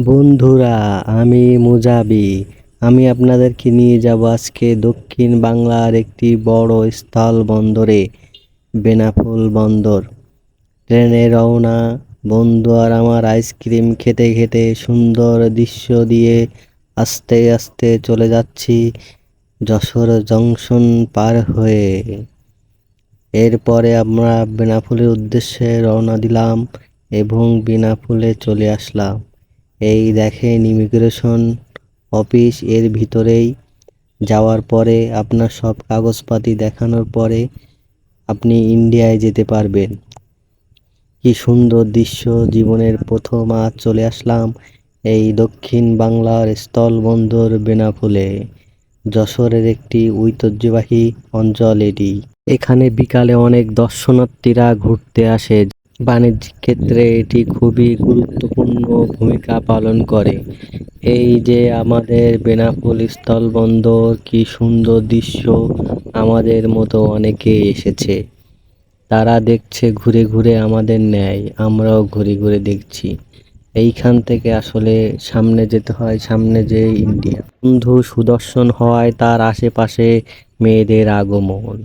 বন্ধুরা, আমি মুজাবি। আমি আপনাদেরকে নিয়ে যাব আজকে দক্ষিণ বাংলার একটি বড় স্থল বন্দরে, বেনাপোল বন্দর। ট্রেনে রওনা। বন্ধু আর আমার আইসক্রিম খেতে খেতে সুন্দর দৃশ্য দিয়ে আস্তে আস্তে চলে যাচ্ছি যশোর জংশন পার হয়ে। এরপরে আমরা বেনাপোলের উদ্দেশ্যে রওনা দিলাম এবং বেনাপোলে চলে আসলাম। এই দেখেন ইমিগ্রেশন অফিস, এর ভিতরেই। যাওয়ার পরে আপনার সব কাগজপাতি দেখানোর পরে আপনি ইন্ডিয়ায় যেতে পারবেন। কি সুন্দর দৃশ্য! জীবনের প্রথম আজ চলে আসলাম এই দক্ষিণ বাংলার স্থলবন্দর বেনাপোলে। যশোরের একটি ঐতিহ্যবাহী অঞ্চল এটি। এখানে বিকালে অনেক দর্শনার্থীরা ঘুরতে আসে। বাণিজ্যিক ক্ষেত্রে এটি খুবই গুরুত্বপূর্ণ ভূমিকা পালন করে। এই যে আমাদের বেনাপোল স্থলবন্দর, কি সুন্দর দৃশ্য! আমাদের মতো অনেকেই এসেছে, তারা দেখছে ঘুরে ঘুরে আমাদের ন্যায়। আমরাও ঘুরে ঘুরে দেখছি। এইখান থেকে আসলে সামনে যেতে হয়, সামনে যে ইন্ডিয়া। বন্ধু সুদর্শন হওয়ায় তার আশেপাশে মেয়েদের আগমন।